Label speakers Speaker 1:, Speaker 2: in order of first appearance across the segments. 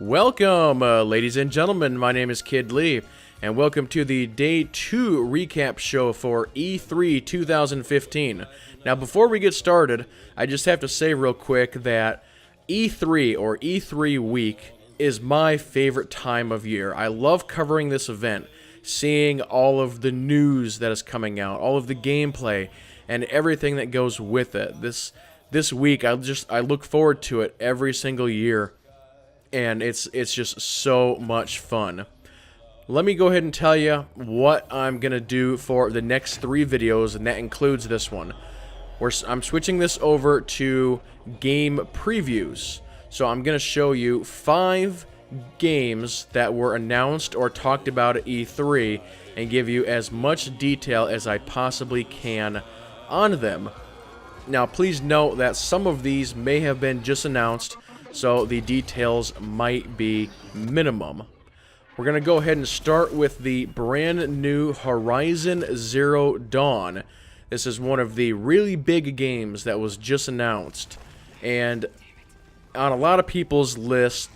Speaker 1: Welcome, ladies and gentlemen. My name is Kid Lee, and welcome to the Day 2 recap show for E3 2015. Now, before we get started, I just have to say real quick that E3, or E3 week, is my favorite time of year. I love covering this event, seeing all of the news that is coming out, all of the gameplay, and everything that goes with it. This week, I look forward to it every single year. And it's just so much fun. Let me go ahead and tell you what I'm going to do for the next 3 videos, and that includes this one. I'm switching this over to game previews. So I'm going to show you 5 games that were announced or talked about at E3 and give you as much detail as I possibly can on them. Now, please note that some of these may have been just announced, so the details might be minimum. We're going to go ahead and start with the brand new Horizon Zero Dawn. This is one of the really big games that was just announced, and on a lot of people's list,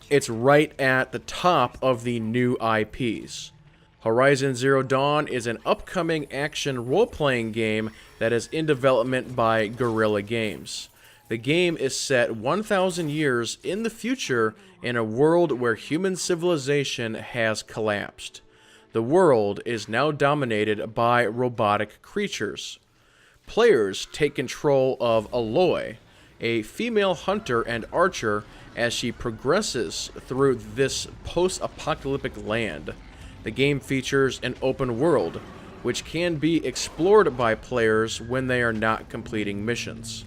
Speaker 1: it's right at the top of the new IPs. Horizon Zero Dawn is an upcoming action role-playing game that is in development by Guerrilla Games. The game is set 1,000 years in the future in a world where human civilization has collapsed. The world is now dominated by robotic creatures. Players take control of Aloy, a female hunter and archer, as she progresses through this post-apocalyptic land. The game features an open world, which can be explored by players when they are not completing missions.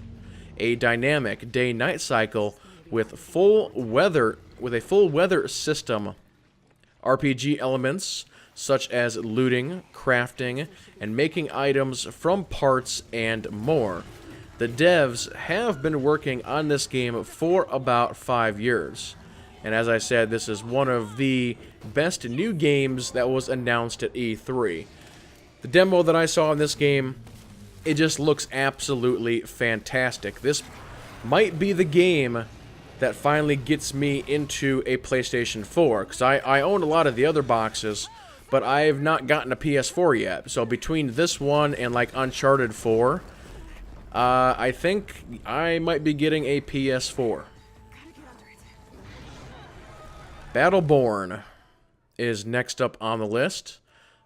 Speaker 1: A dynamic day-night cycle with a full weather system, RPG elements such as looting, crafting, and making items from parts, and more. The devs have been working on this game for about 5 years. And as I said, this is one of the best new games that was announced at E3. The demo that I saw in this game, it just looks absolutely fantastic. This might be the game that finally gets me into a PlayStation 4, because I own a lot of the other boxes, but I have not gotten a PS4 yet. So between this one and like Uncharted 4, I think I might be getting a PS4. Battleborn is next up on the list.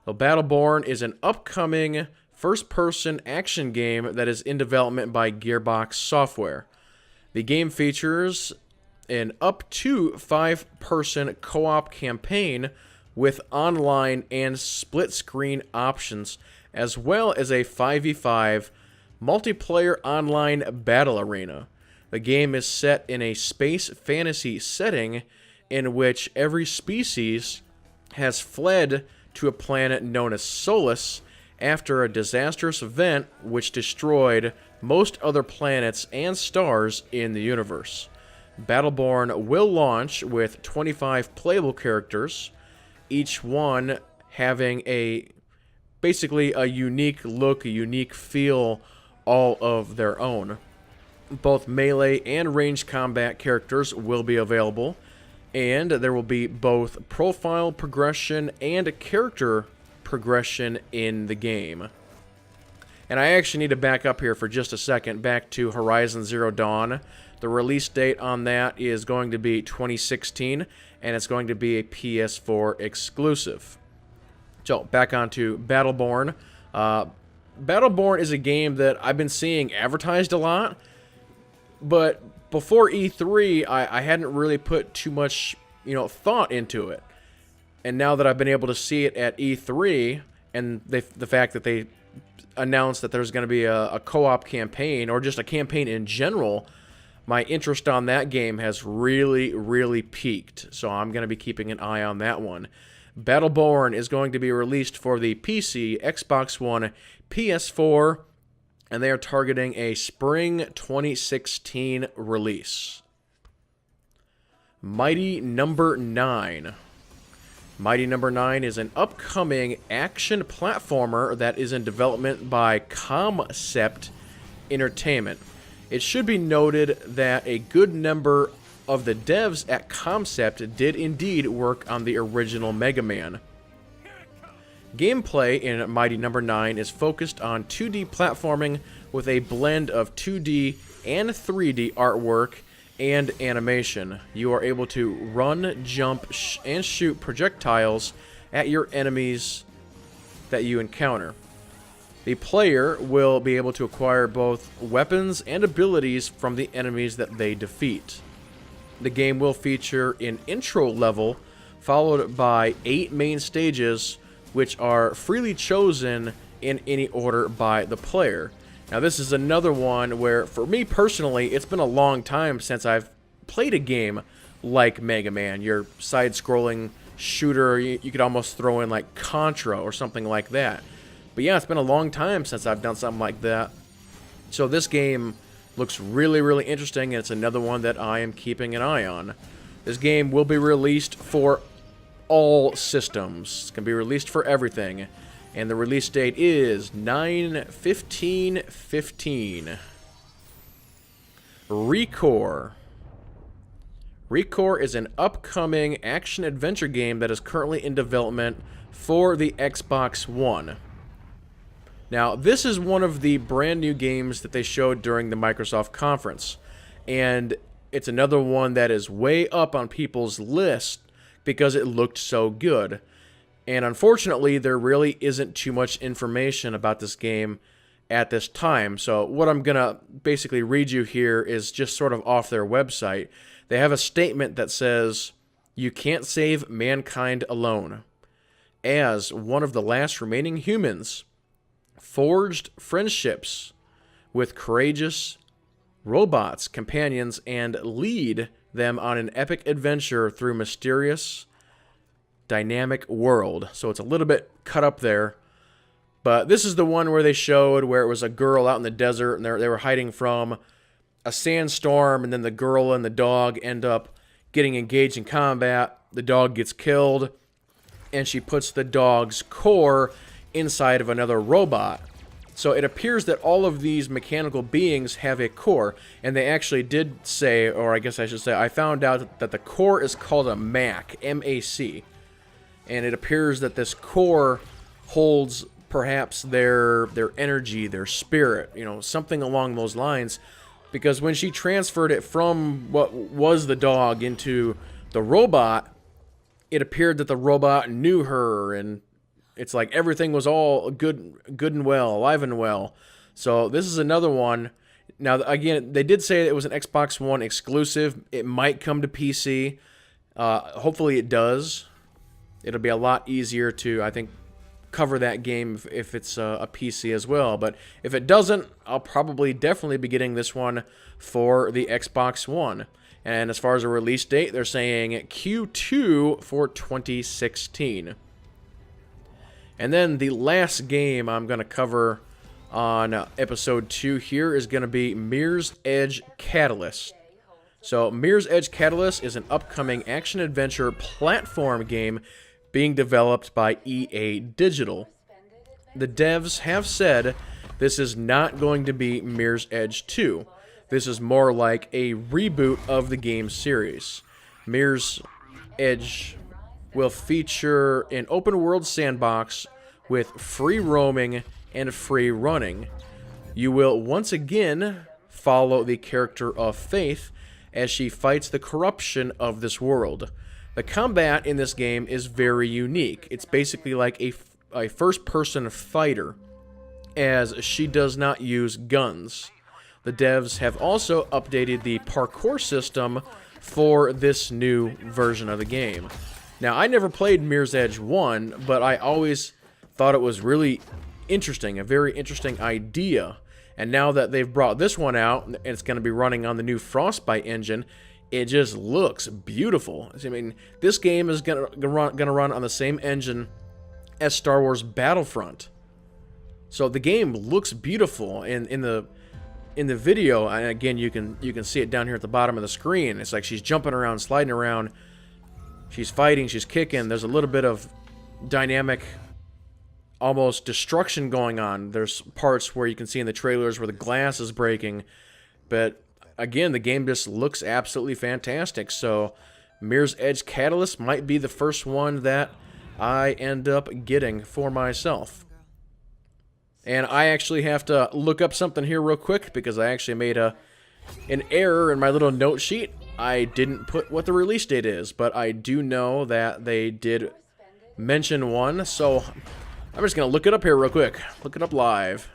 Speaker 1: So Battleborn is an upcoming first-person action game that is in development by Gearbox Software. The game features an up to 5-person co-op campaign with online and split-screen options, as well as a 5v5 multiplayer online battle arena. The game is set in a space fantasy setting in which every species has fled to a planet known as Solus after a disastrous event which destroyed most other planets and stars in the universe. Battleborn will launch with 25 playable characters, each one having basically a unique look, a unique feel, all of their own. Both melee and ranged combat characters will be available, and there will be both profile progression and character progression in the game. And I actually need to back up here for just a second, back to Horizon Zero Dawn. The release date on that is going to be 2016, and it's going to be a PS4 exclusive. So, back onto Battleborn. Battleborn is a game that I've been seeing advertised a lot, but before E3, I hadn't really put too much, thought into it. And now that I've been able to see it at E3, and the fact that they announced that there's going to be a co-op campaign, or just a campaign in general, my interest on that game has really, really peaked. So I'm going to be keeping an eye on that one. Battleborn is going to be released for the PC, Xbox One, PS4, and they are targeting a spring 2016 release. Mighty Number 9. Mighty Number 9 is an upcoming action platformer that is in development by Concept Entertainment. It should be noted that a good number of the devs at Concept did indeed work on the original Mega Man. Gameplay in Mighty No. 9 is focused on 2D platforming with a blend of 2D and 3D artwork and animation. You are able to run, jump, and shoot projectiles at your enemies that you encounter. The player will be able to acquire both weapons and abilities from the enemies that they defeat. The game will feature an intro level followed by 8 main stages, which are freely chosen in any order by the player. Now this is another one where, for me personally, it's been a long time since I've played a game like Mega Man. Your side-scrolling shooter, you could almost throw in like Contra or something like that. But yeah, it's been a long time since I've done something like that. So this game looks really, really interesting, and it's another one that I am keeping an eye on. This game will be released for all systems. It's going to be released for everything. And the release date is 9/15/15. ReCore. ReCore is an upcoming action-adventure game that is currently in development for the Xbox One. Now, this is one of the brand new games that they showed during the Microsoft conference. And it's another one that is way up on people's list because it looked so good. And unfortunately, there really isn't too much information about this game at this time. So what I'm going to basically read you here is just sort of off their website. They have a statement that says, "You can't save mankind alone. As one of the last remaining humans, forged friendships with courageous robots, companions, and lead them on an epic adventure through mysterious, dynamic world." So it's a little bit cut up there. But this is the one where they showed where it was a girl out in the desert and they were hiding from a sandstorm, and then the girl and the dog end up getting engaged in combat. The dog gets killed, and she puts the dog's core inside of another robot. So it appears that all of these mechanical beings have a core, and they actually did say, or I guess I should say, I found out that the core is called a MAC, M-A-C. And it appears that this core holds perhaps their energy, their spirit, something along those lines. Because when she transferred it from what was the dog into the robot, it appeared that the robot knew her, and it's like everything was all good and well, alive and well. So this is another one. Now, again, they did say it was an Xbox One exclusive. It might come to PC. Hopefully it does. It'll be a lot easier to, I think, cover that game if it's a PC as well. But if it doesn't, I'll probably definitely be getting this one for the Xbox One. And as far as a release date, they're saying Q2 for 2016. And then the last game I'm going to cover on episode 2 here is going to be Mirror's Edge Catalyst. So Mirror's Edge Catalyst is an upcoming action-adventure platform game being developed by EA Digital. The devs have said this is not going to be Mirror's Edge 2. This is more like a reboot of the game series. Mirror's Edge will feature an open-world sandbox with free roaming and free running. You will once again follow the character of Faith as she fights the corruption of this world. The combat in this game is very unique. It's basically like a first-person fighter, as she does not use guns. The devs have also updated the parkour system for this new version of the game. Now, I never played Mirror's Edge 1, but I always thought it was really interesting, a very interesting idea. And now that they've brought this one out, and it's going to be running on the new Frostbite engine, it just looks beautiful. I mean, this game is going to run on the same engine as Star Wars Battlefront. So the game looks beautiful in the video, and again, you can see it down here at the bottom of the screen. It's like she's jumping around, sliding around, she's fighting, she's kicking. There's a little bit of dynamic, almost destruction going on. There's parts where you can see in the trailers where the glass is breaking, but again, the game just looks absolutely fantastic. So Mirror's Edge Catalyst might be the first one that I end up getting for myself. And I actually have to look up something here real quick because I actually made an error in my little note sheet. I didn't put what the release date is, but I do know that they did mention one, so I'm just going to look it up here real quick. Look it up live.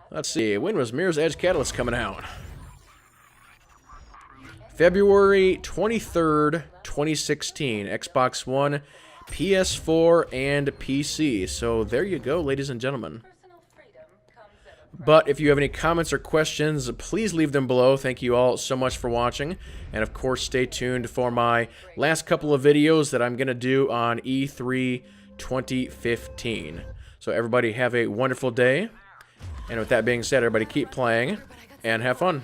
Speaker 1: Let's see, when was Mirror's Edge Catalyst coming out? February 23rd, 2016. Xbox One, PS4, and PC. So there you go, ladies and gentlemen. But if you have any comments or questions, please leave them below. Thank you all so much for watching. And of course, stay tuned for my last couple of videos that I'm going to do on E3 2015. So everybody have a wonderful day. And with that being said, everybody keep playing and have fun.